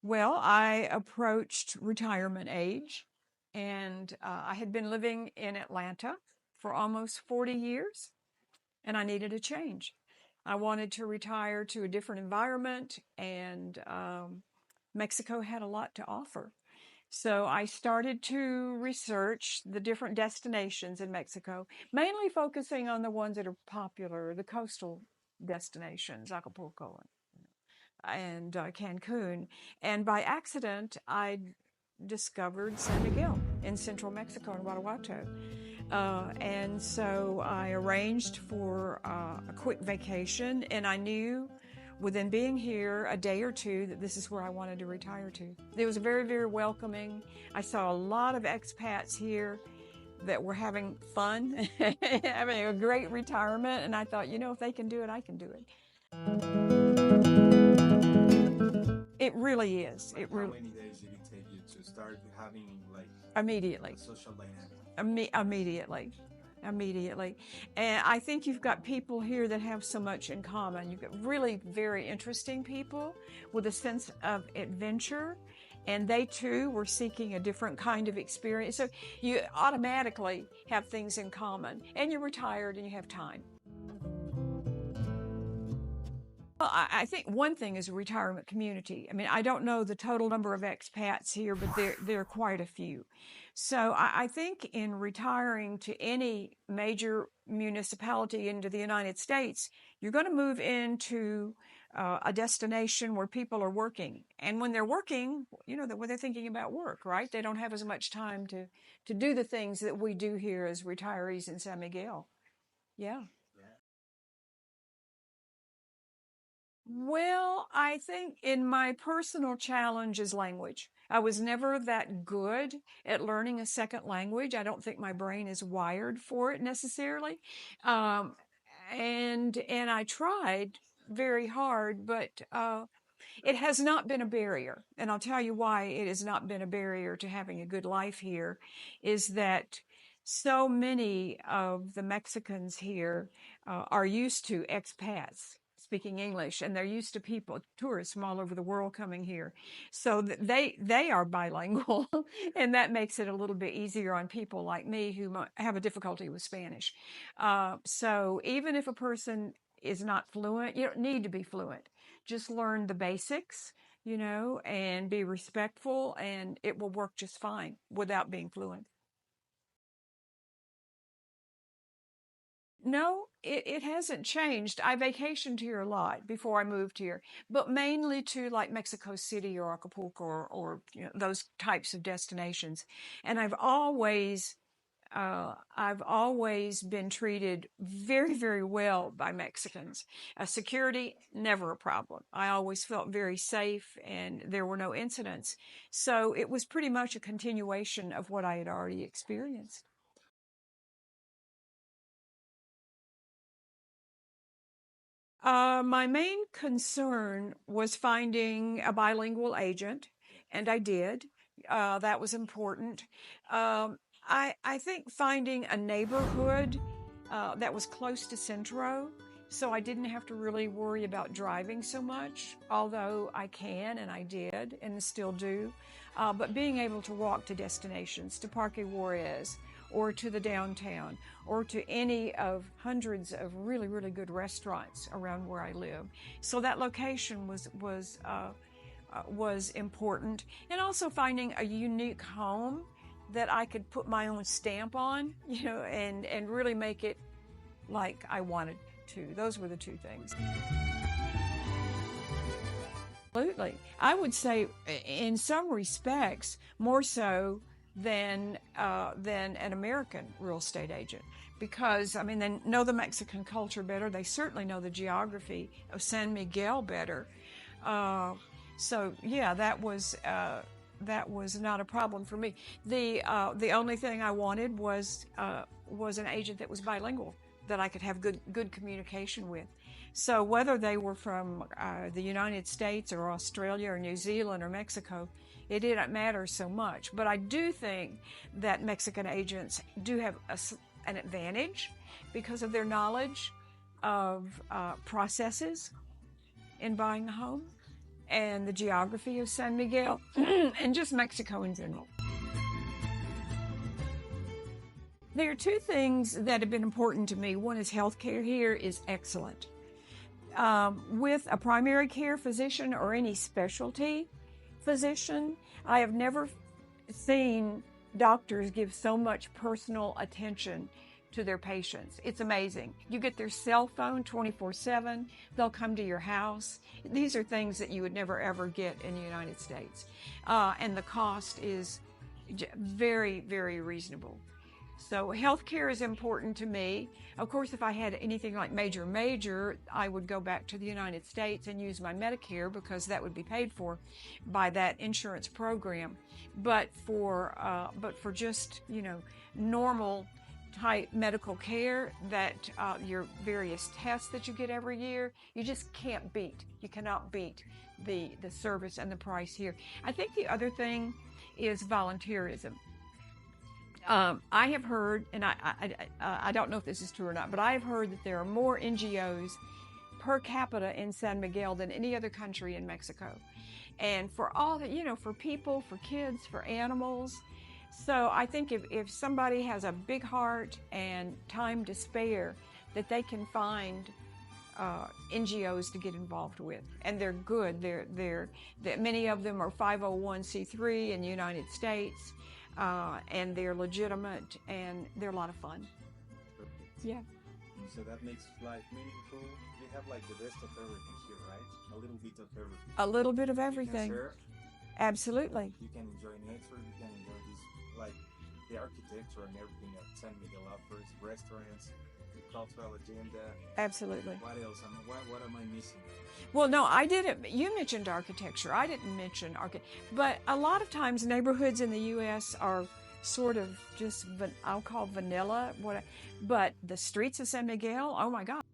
Well, I approached retirement age, and I had been living in Atlanta for almost 40 years, and I needed a change. I wanted to retire to a different environment, and Mexico had a lot to offer. So I started to research the different destinations in Mexico, mainly focusing on the ones that are popular, the coastal destinations, Acapulco and Cancun. And by accident, I discovered San Miguel in central Mexico in Guanajuato. And so I arranged for a quick vacation, and I knew within being here a day or two that this is where I wanted to retire to. It was very, very welcoming. I saw a lot of expats here that were having fun, having a great retirement, and I thought, if they can do it, I can do it. It really is. Like how many days did it take you to start having like Immediately. a social dynamic? Immediately. Immediately. And I think you've got people here that have so much in common. You've got really very interesting people with a sense of adventure, and they too were seeking a different kind of experience. So you automatically have things in common, and you're retired and you have time. Well, I think one thing is a retirement community. I mean, I don't know the total number of expats here, but there are quite a few. So I think in retiring to any major municipality into the United States, you're going to move into a destination where people are working. And when they're working, when they're thinking about work, right? They don't have as much time to do the things that we do here as retirees in San Miguel. Yeah. Well, I think in my personal challenge is language. I was never that good at learning a second language. I don't think my brain is wired for it necessarily. Um, and I tried very hard, but it has not been a barrier. And I'll tell you why it has not been a barrier to having a good life here is that so many of the Mexicans here are used to expats speaking English, and they're used to people, tourists from all over the world coming here. So they are bilingual, and that makes it a little bit easier on people like me who have a difficulty with Spanish. So even if a person is not fluent, you don't need to be fluent. Just learn the basics, and be respectful, and it will work just fine without being fluent. No, it hasn't changed. I vacationed here a lot before I moved here, but mainly to like Mexico City or Acapulco or those types of destinations. And I've always been treated very, very well by Mexicans. Security, never a problem. I always felt very safe and there were no incidents. So it was pretty much a continuation of what I had already experienced. My main concern was finding a bilingual agent, and I did. That was important. I think finding a neighborhood that was close to Centro, so I didn't have to really worry about driving so much, although I can and I did and still do. But being able to walk to destinations, to Parque Juarez, or to the downtown, or to any of hundreds of really, really good restaurants around where I live. So that location was important, and also finding a unique home that I could put my own stamp on, and really make it like I wanted to. Those were the two things. Absolutely. I would say, in some respects, more so than an American real estate agent, because I mean they know the Mexican culture better. They certainly know the geography of San Miguel better. So yeah, that was not a problem for me. The only thing I wanted was an agent that was bilingual, that I could have good communication with. So whether they were from the United States or Australia or New Zealand or Mexico, it didn't matter so much. But I do think that Mexican agents do have an advantage because of their knowledge of processes in buying a home. and the geography of San Miguel and just Mexico in general. There are two things that have been important to me. One is healthcare here is excellent. With a primary care physician or any specialty physician, I have never seen doctors give so much personal attention to their patients. It's amazing. You get their cell phone 24/7. They'll come to your house. These are things that you would never ever get in the United States. And the cost is very, very reasonable. So healthcare is important to me. Of course, if I had anything like major, I would go back to the United States and use my Medicare because that would be paid for by that insurance program. But for just, normal type medical care that your various tests that you get every year, you just can't beat. You cannot beat the service and the price here. I think the other thing is volunteerism. I have heard, and I don't know if this is true or not, but I have heard that there are more NGOs per capita in San Miguel than any other country in Mexico. And for all that, for people, for kids, for animals. So I think if somebody has a big heart and time to spare, that they can find NGOs to get involved with, and they're good. Many of them are 501c3 in the United States. And they're legitimate, and they're a lot of fun. Perfect. Yeah. So that makes life meaningful. We have like the best of everything here, right? A little bit of everything. A little bit of everything. You can share. Absolutely. You can enjoy nature. You can enjoy this, like the architecture and everything that San Miguel offers. Restaurants, the cultural agenda. Absolutely. What else? What am I missing? Well, no, I didn't. You mentioned architecture. I didn't mention but a lot of times neighborhoods in the U.S. are sort of just, I'll call vanilla. But the streets of San Miguel, oh my God.